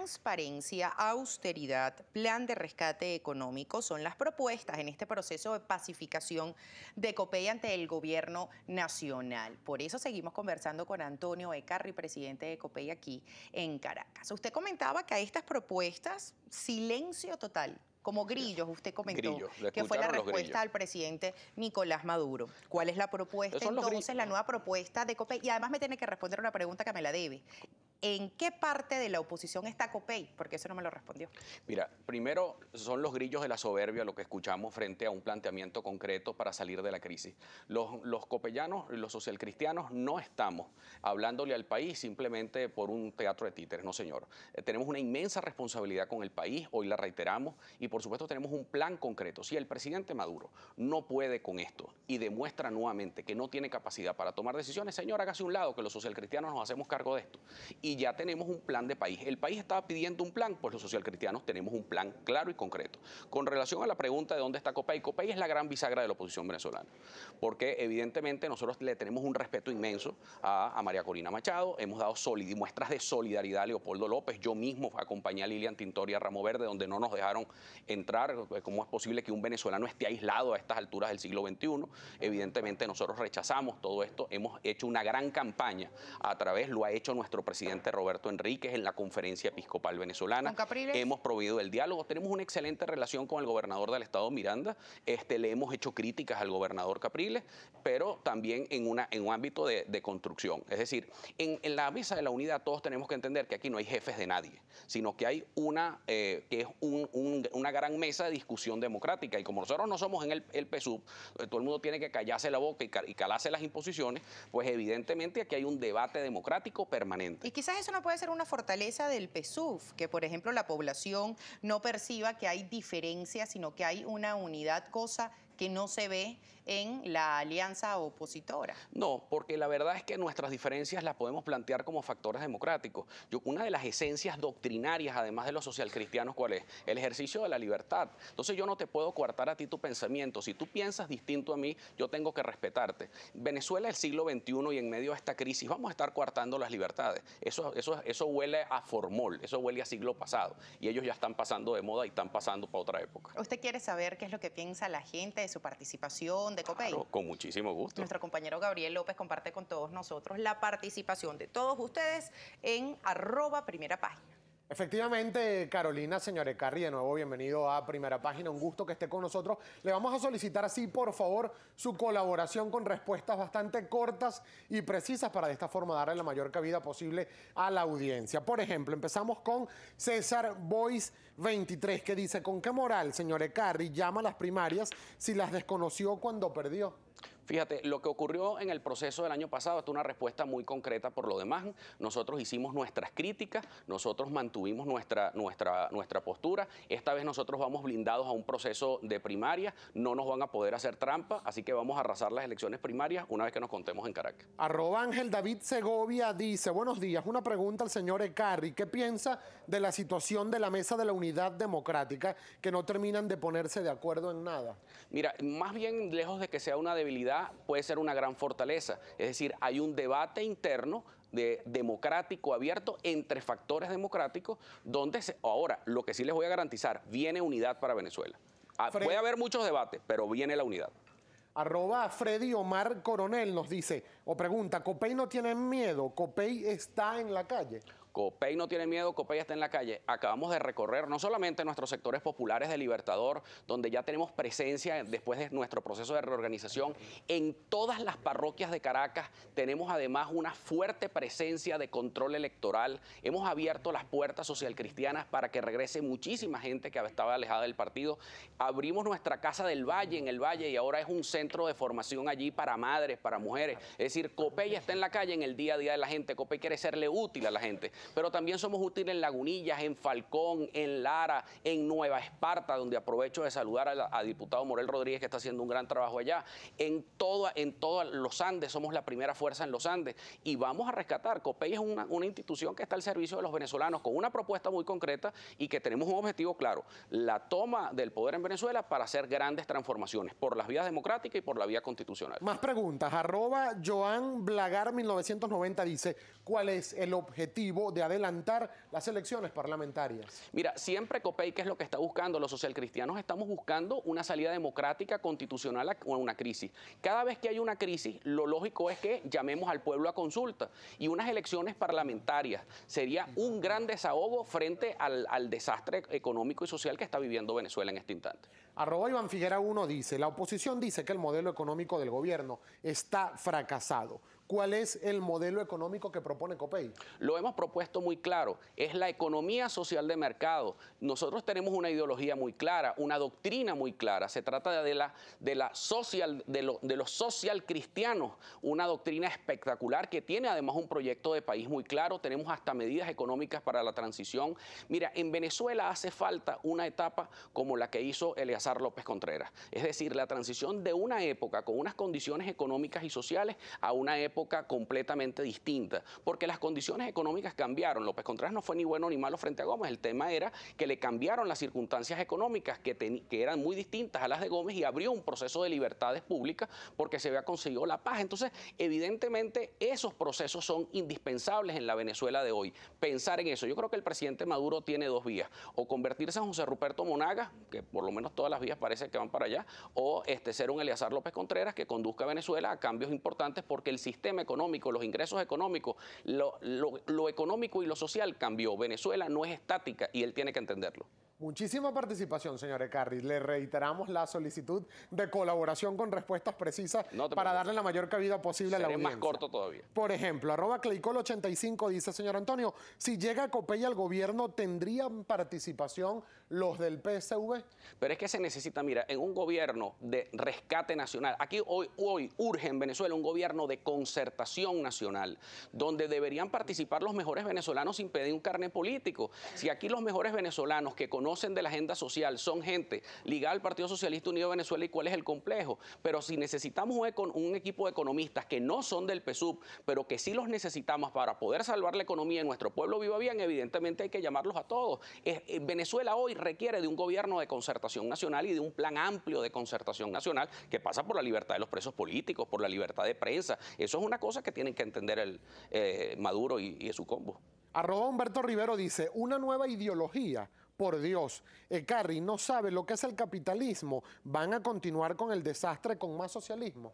transparencia, austeridad, plan de rescate económico son las propuestas en este proceso de pacificación de Copey ante el gobierno nacional. Por eso seguimos conversando con Antonio Ecarri, presidente de Copey aquí en Caracas. Usted comentaba que a estas propuestas, silencio total. Como grillos, usted comentó que fue la respuesta al presidente Nicolás Maduro. ¿Cuál es la propuesta entonces, la nueva propuesta de Copey? Y además me tiene que responder una pregunta que me la debe. ¿En qué parte de la oposición está Copey? Porque eso no me lo respondió. Mira, primero son los grillos de la soberbia lo que escuchamos frente a un planteamiento concreto para salir de la crisis. Los copellanos y los socialcristianos no estamos hablándole al país simplemente por un teatro de títeres, no señor. Tenemos una inmensa responsabilidad con el país, hoy la reiteramos, y por supuesto tenemos un plan concreto. Si el presidente Maduro no puede con esto y demuestra nuevamente que no tiene capacidad para tomar decisiones, señor, hágase a un lado, que los socialcristianos nos hacemos cargo de esto. Y ya tenemos un plan de país. El país estaba pidiendo un plan, pues los socialcristianos tenemos un plan claro y concreto. Con relación a la pregunta de dónde está Copey, Copey es la gran bisagra de la oposición venezolana, porque evidentemente nosotros le tenemos un respeto inmenso a María Corina Machado, hemos dado muestras de solidaridad a Leopoldo López, yo mismo acompañé a Lilian Tintori a Ramo Verde, donde no nos dejaron entrar. ¿Cómo es posible que un venezolano esté aislado a estas alturas del siglo XXI? Evidentemente nosotros rechazamos todo esto, hemos hecho una gran campaña lo ha hecho nuestro presidente Roberto Enríquez en la Conferencia Episcopal Venezolana. Hemos promovido el diálogo, tenemos una excelente relación con el gobernador del estado Miranda, le hemos hecho críticas al gobernador Capriles, pero también en un ámbito de construcción. Es decir, en la mesa de la unidad todos tenemos que entender que aquí no hay jefes de nadie, sino que hay una gran mesa de discusión democrática, y como nosotros no somos en el PSUV, todo el mundo tiene que callarse la boca y calarse las imposiciones, pues evidentemente aquí hay un debate democrático permanente. Y quizás eso no puede ser una fortaleza del PSUV, que por ejemplo la población no perciba que hay diferencias, sino que hay una unidad, cosa que no se ve en la alianza opositora. No, porque la verdad es que nuestras diferencias las podemos plantear como factores democráticos. Una de las esencias doctrinarias, además de los socialcristianos, ¿cuál es? El ejercicio de la libertad. Entonces yo no te puedo coartar a ti tu pensamiento. Si tú piensas distinto a mí, yo tengo que respetarte. Venezuela es el siglo XXI y en medio de esta crisis vamos a estar coartando las libertades. Eso huele a formol, eso huele a siglo pasado. Y ellos ya están pasando de moda y están pasando para otra época. ¿Usted quiere saber qué es lo que piensa la gente de su participación de Copey? Claro, con muchísimo gusto. Nuestro compañero Gabriel López comparte con todos nosotros la participación de todos ustedes en @primerapágina. Efectivamente, Carolina, señor Ecarri, de nuevo bienvenido a Primera Página, un gusto que esté con nosotros. Le vamos a solicitar así, por favor, su colaboración con respuestas bastante cortas y precisas para de esta forma darle la mayor cabida posible a la audiencia. Por ejemplo, empezamos con César Boyce 23, que dice: ¿con qué moral, señor Ecarri, llama a las primarias si las desconoció cuando perdió? Fíjate, lo que ocurrió en el proceso del año pasado es una respuesta muy concreta por lo demás. Nosotros hicimos nuestras críticas, nosotros mantuvimos nuestra postura. Esta vez nosotros vamos blindados a un proceso de primaria, no nos van a poder hacer trampa, así que vamos a arrasar las elecciones primarias una vez que nos contemos en Caracas. @Ángel David Segovia dice: buenos días, una pregunta al señor Ecarri. ¿Qué piensa de la situación de la Mesa de la Unidad Democrática, que no terminan de ponerse de acuerdo en nada? Mira, más bien lejos de que sea una debilidad, puede ser una gran fortaleza. Es decir, hay un debate interno democrático abierto entre factores democráticos donde ahora, lo que sí les voy a garantizar, viene unidad para Venezuela. Puede haber muchos debates, pero viene la unidad. @Freddy Omar Coronel nos dice o pregunta: ¿Copey no tiene miedo? ¿Copey está en la calle? Copey no tiene miedo, Copey está en la calle. Acabamos de recorrer no solamente nuestros sectores populares de Libertador, donde ya tenemos presencia después de nuestro proceso de reorganización, en todas las parroquias de Caracas tenemos además una fuerte presencia de control electoral. Hemos abierto las puertas socialcristianas para que regrese muchísima gente que estaba alejada del partido. Abrimos nuestra Casa del Valle en el Valle y ahora es un centro de formación allí para madres, para mujeres. Es decir, Copey está en la calle en el día a día de la gente. Copey quiere serle útil a la gente. Pero también somos útiles en Lagunillas, en Falcón, en Lara, en Nueva Esparta, donde aprovecho de saludar al diputado Morel Rodríguez, que está haciendo un gran trabajo allá. En todos los Andes, somos la primera fuerza en los Andes y vamos a rescatar. Copey es una institución que está al servicio de los venezolanos con una propuesta muy concreta y que tenemos un objetivo claro: la toma del poder en Venezuela para hacer grandes transformaciones por las vías democráticas y por la vía constitucional. Más preguntas. @Joan Blagar 1990 dice: ¿cuál es el objetivo de adelantar las elecciones parlamentarias? Mira, siempre COPEI, ¿qué es lo que está buscando? Los socialcristianos estamos buscando una salida democrática, constitucional a una crisis. Cada vez que hay una crisis, lo lógico es que llamemos al pueblo a consulta. Y unas elecciones parlamentarias sería un gran desahogo frente al desastre económico y social que está viviendo Venezuela en este instante. @Iván Figuera 1 dice, la oposición dice que el modelo económico del gobierno está fracasado. ¿Cuál es el modelo económico que propone COPEI? Lo hemos propuesto muy claro, es la economía social de mercado. Nosotros tenemos una ideología muy clara, una doctrina muy clara. Se trata de los social cristianos, una doctrina espectacular que tiene además un proyecto de país muy claro. Tenemos hasta medidas económicas para la transición. Mira, en Venezuela hace falta una etapa como la que hizo Eleazar López Contreras. Es decir, la transición de una época con unas condiciones económicas y sociales a una época completamente distinta, porque las condiciones económicas cambiaron. López Contreras no fue ni bueno ni malo frente a Gómez, el tema era que le cambiaron las circunstancias económicas que eran muy distintas a las de Gómez y abrió un proceso de libertades públicas porque se había conseguido la paz. Entonces, evidentemente, esos procesos son indispensables en la Venezuela de hoy. Pensar en eso. Yo creo que el presidente Maduro tiene dos vías, o convertirse en José Ruperto Monagas, que por lo menos todas las vías parece que van para allá, o ser un Eleazar López Contreras que conduzca a Venezuela a cambios importantes porque el sistema económico, los ingresos económicos, lo económico y lo social cambió. Venezuela no es estática y él tiene que entenderlo. Muchísima participación, señor Ecarry. Le reiteramos la solicitud de colaboración con respuestas precisas para darle la mayor cabida posible a la audiencia. Más corto todavía. Por ejemplo, @Claycol85 dice, señor Antonio, si llega COPEI al gobierno, ¿tendrían participación los del PSV? Pero es que se necesita, mira, en un gobierno de rescate nacional, aquí hoy urge en Venezuela un gobierno de concertación nacional, donde deberían participar los mejores venezolanos sin pedir un carnet político. Si aquí los mejores venezolanos que conocen de la agenda social son gente ligada al Partido Socialista Unido de Venezuela, ¿y cuál es el complejo? Pero si necesitamos un equipo de economistas que no son del PSUV, pero que sí los necesitamos para poder salvar la economía y nuestro pueblo viva bien, evidentemente hay que llamarlos a todos. Venezuela hoy requiere de un gobierno de concertación nacional y de un plan amplio de concertación nacional que pasa por la libertad de los presos políticos, por la libertad de prensa. Eso es una cosa que tienen que entender Maduro y su combo. @Humberto Rivero dice, una nueva ideología. Por Dios, Ecarry no sabe lo que es el capitalismo. ¿Van a continuar con el desastre con más socialismo?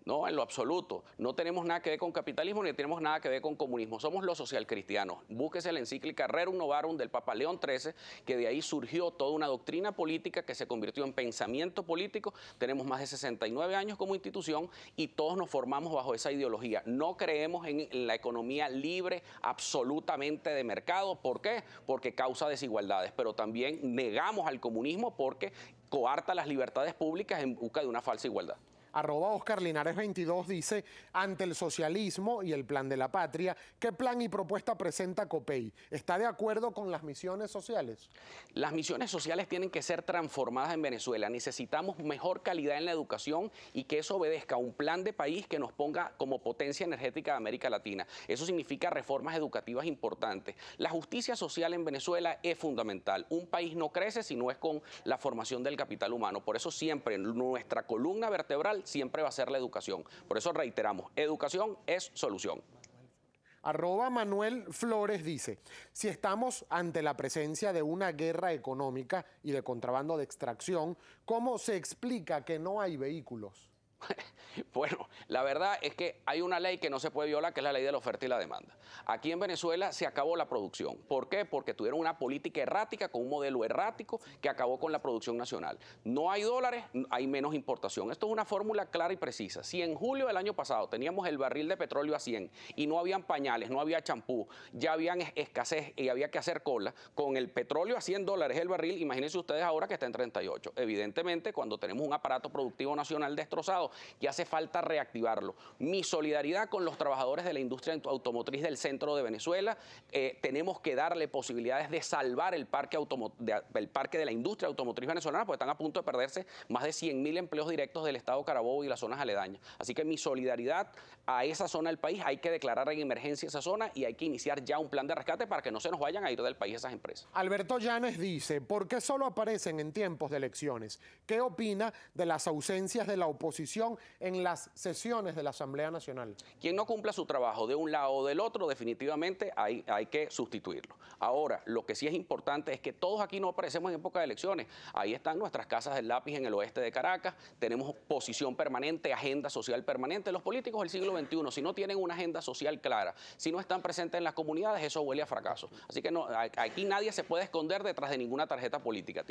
No, en lo absoluto. No tenemos nada que ver con capitalismo ni tenemos nada que ver con comunismo. Somos los socialcristianos. Búsquese la encíclica Rerum Novarum del Papa León XIII, que de ahí surgió toda una doctrina política que se convirtió en pensamiento político. Tenemos más de 69 años como institución y todos nos formamos bajo esa ideología. No creemos en la economía libre absolutamente de mercado. ¿Por qué? Porque causa desigualdades, pero también negamos al comunismo porque coarta las libertades públicas en busca de una falsa igualdad. @Oscar Linares 22 dice, ante el socialismo y el plan de la patria, ¿qué plan y propuesta presenta COPEI? ¿Está de acuerdo con las misiones sociales? Las misiones sociales tienen que ser transformadas en Venezuela. Necesitamos mejor calidad en la educación y que eso obedezca a un plan de país que nos ponga como potencia energética de América Latina. Eso significa reformas educativas importantes. La justicia social en Venezuela es fundamental. Un país no crece si no es con la formación del capital humano. Por eso siempre nuestra columna vertebral siempre va a ser la educación. Por eso reiteramos, educación es solución. @Manuel Flores dice, si estamos ante la presencia de una guerra económica y de contrabando de extracción, ¿cómo se explica que no hay vehículos? Bueno, la verdad es que hay una ley que no se puede violar, que es la ley de la oferta y la demanda. Aquí en Venezuela se acabó la producción. ¿Por qué? Porque tuvieron una política errática con un modelo errático que acabó con la producción nacional. No hay dólares, hay menos importación. Esto es una fórmula clara y precisa. Si en julio del año pasado teníamos el barril de petróleo a 100 y no habían pañales, no había champú, ya habían escasez y había que hacer cola, con el petróleo a $100 el barril, imagínense ustedes ahora que está en 38. Evidentemente, cuando tenemos un aparato productivo nacional destrozado, que hace falta reactivarlo. Mi solidaridad con los trabajadores de la industria automotriz del centro de Venezuela. Tenemos que darle posibilidades de salvar el parque de la industria automotriz venezolana, porque están a punto de perderse más de 100.000 empleos directos del estado Carabobo y las zonas aledañas. Así que mi solidaridad a esa zona del país, hay que declarar en emergencia esa zona y hay que iniciar ya un plan de rescate para que no se nos vayan a ir del país esas empresas. Alberto Llanes dice, ¿por qué solo aparecen en tiempos de elecciones? ¿Qué opina de las ausencias de la oposición discusión en las sesiones de la Asamblea Nacional? Quien no cumpla su trabajo de un lado o del otro, definitivamente hay que sustituirlo. Ahora, lo que sí es importante es que todos aquí no aparecemos en época de elecciones. Ahí están nuestras casas del lápiz en el oeste de Caracas, tenemos posición permanente, agenda social permanente. Los políticos del siglo XXI, si no tienen una agenda social clara, si no están presentes en las comunidades, eso huele a fracaso. Así que no, aquí nadie se puede esconder detrás de ninguna tarjeta política.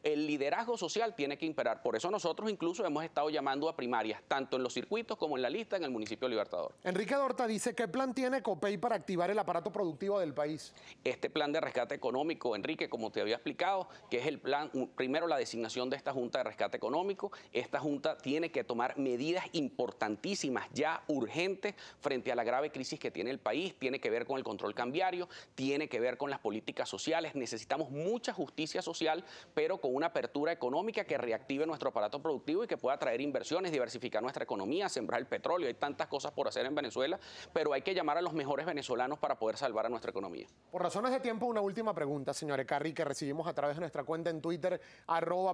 El liderazgo social tiene que imperar. Por eso nosotros incluso hemos estado llamando a primarias, tanto en los circuitos como en la lista en el municipio Libertador. Enrique Dorta dice, ¿qué plan tiene Copey para activar el aparato productivo del país? Este plan de rescate económico, Enrique, como te había explicado, que es el plan, primero la designación de esta Junta de Rescate Económico. Esta Junta tiene que tomar medidas importantísimas, ya urgentes, frente a la grave crisis que tiene el país. Tiene que ver con el control cambiario, tiene que ver con las políticas sociales. Necesitamos mucha justicia social, pero con una apertura económica que reactive nuestro aparato productivo y que pueda traer inversiones, diversificar nuestra economía, sembrar el petróleo. Hay tantas cosas por hacer en Venezuela, pero hay que llamar a los mejores venezolanos para poder salvar a nuestra economía. Por razones de tiempo, una última pregunta, señor Ekarri, que recibimos a través de nuestra cuenta en Twitter,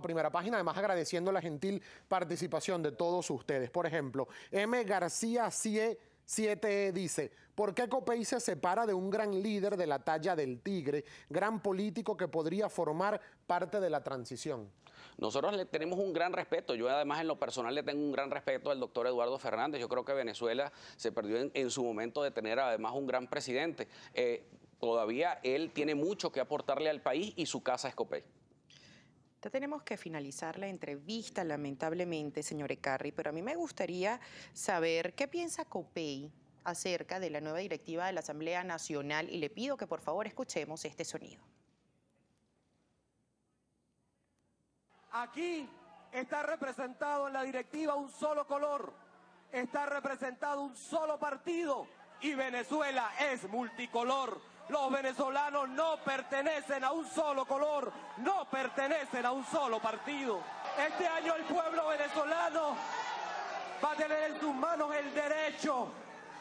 @primerapágina, además agradeciendo la gentil participación de todos ustedes. Por ejemplo, M. García 7 dice, ¿por qué Copey se separa de un gran líder de la talla del Tigre, gran político que podría formar parte de la transición? Nosotros le tenemos un gran respeto. Yo además en lo personal le tengo un gran respeto al doctor Eduardo Fernández. Yo creo que Venezuela se perdió en su momento de tener además un gran presidente. Todavía él tiene mucho que aportarle al país y su casa es Copey. Ya tenemos que finalizar la entrevista, lamentablemente, señor Ekarri, pero a mí me gustaría saber qué piensa Copey acerca de la nueva directiva de la Asamblea Nacional y le pido que por favor escuchemos este sonido. Aquí está representado en la directiva un solo color, está representado un solo partido y Venezuela es multicolor. Los venezolanos no pertenecen a un solo color, no pertenecen a un solo partido. Este año el pueblo venezolano va a tener en sus manos el derecho,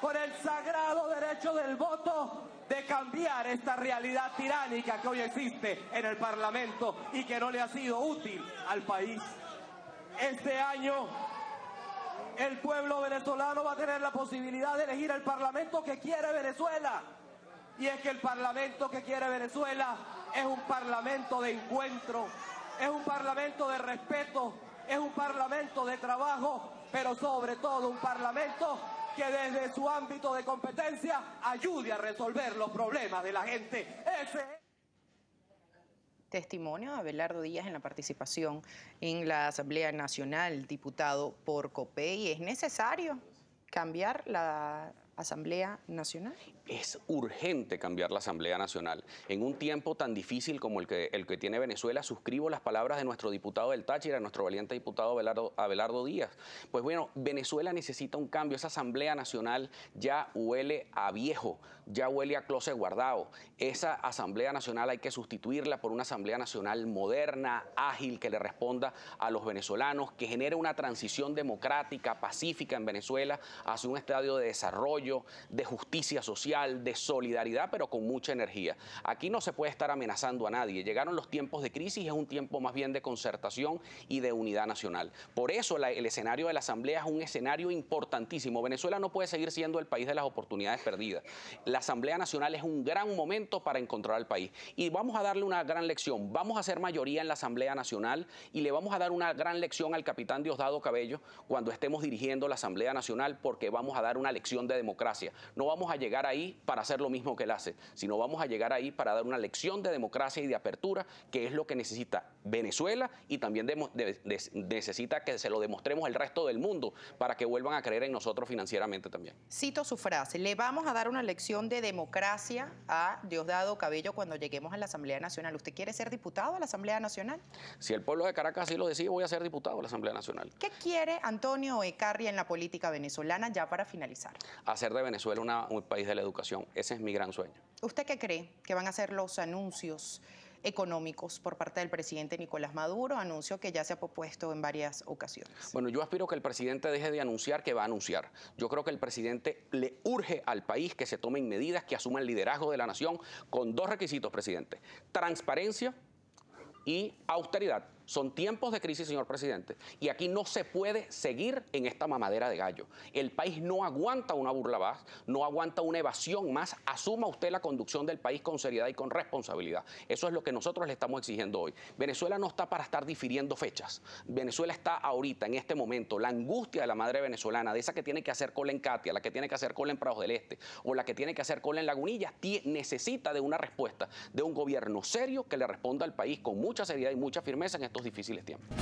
por el sagrado derecho del voto, de cambiar esta realidad tiránica que hoy existe en el Parlamento y que no le ha sido útil al país. Este año el pueblo venezolano va a tener la posibilidad de elegir el Parlamento que quiere Venezuela. Y es que el Parlamento que quiere Venezuela es un Parlamento de encuentro, es un Parlamento de respeto, es un Parlamento de trabajo, pero sobre todo un Parlamento que desde su ámbito de competencia ayude a resolver los problemas de la gente. Testimonio de Abelardo Díaz en la participación en la Asamblea Nacional, diputado por Copey. ¿Es necesario cambiar la Asamblea Nacional? Es urgente cambiar la Asamblea Nacional. En un tiempo tan difícil como el que tiene Venezuela, suscribo las palabras de nuestro diputado del Táchira, nuestro valiente diputado Abelardo Díaz. Pues bueno, Venezuela necesita un cambio. Esa Asamblea Nacional ya huele a viejo, ya huele a closet guardado. Esa Asamblea Nacional hay que sustituirla por una Asamblea Nacional moderna, ágil, que le responda a los venezolanos, que genere una transición democrática, pacífica en Venezuela hacia un estadio de desarrollo, de justicia social, de solidaridad, pero con mucha energía. Aquí no se puede estar amenazando a nadie. Llegaron los tiempos de crisis y es un tiempo más bien de concertación y de unidad nacional. Por eso el escenario de la Asamblea es un escenario importantísimo. Venezuela no puede seguir siendo el país de las oportunidades perdidas. La Asamblea Nacional es un gran momento para encontrar al país. Y vamos a darle una gran lección. Vamos a hacer mayoría en la Asamblea Nacional y le vamos a dar una gran lección al capitán Diosdado Cabello cuando estemos dirigiendo la Asamblea Nacional, porque vamos a dar una lección de democracia. No vamos a llegar ahí para hacer lo mismo que él hace, sino vamos a llegar ahí para dar una lección de democracia y de apertura, que es lo que necesita Venezuela y también necesita que se lo demostremos el resto del mundo para que vuelvan a creer en nosotros financieramente también. Cito su frase: le vamos a dar una lección de democracia a Diosdado Cabello cuando lleguemos a la Asamblea Nacional. ¿Usted quiere ser diputado a la Asamblea Nacional? Si el pueblo de Caracas así lo decide, voy a ser diputado a la Asamblea Nacional. ¿Qué quiere Antonio Ekarri en la política venezolana, ya para finalizar? Hacer de Venezuela un país de la educación. Ese es mi gran sueño. ¿Usted qué cree que van a ser los anuncios económicos por parte del presidente Nicolás Maduro? Anuncio que ya se ha propuesto en varias ocasiones. Bueno, yo aspiro que el presidente deje de anunciar que va a anunciar. Yo creo que el presidente le urge al país que se tomen medidas, que asuman el liderazgo de la nación con dos requisitos, presidente: transparencia y austeridad. Son tiempos de crisis, señor presidente, y aquí no se puede seguir en esta mamadera de gallo. El país no aguanta una burla más, no aguanta una evasión más. Asuma usted la conducción del país con seriedad y con responsabilidad. Eso es lo que nosotros le estamos exigiendo hoy. Venezuela no está para estar difiriendo fechas. Venezuela está ahorita, en este momento, la angustia de la madre venezolana, de esa que tiene que hacer cola en Katia, la que tiene que hacer cola en Prados del Este o la que tiene que hacer cola en Lagunillas, necesita de una respuesta de un gobierno serio que le responda al país con mucha seriedad y mucha firmeza en estos difíciles tiempos.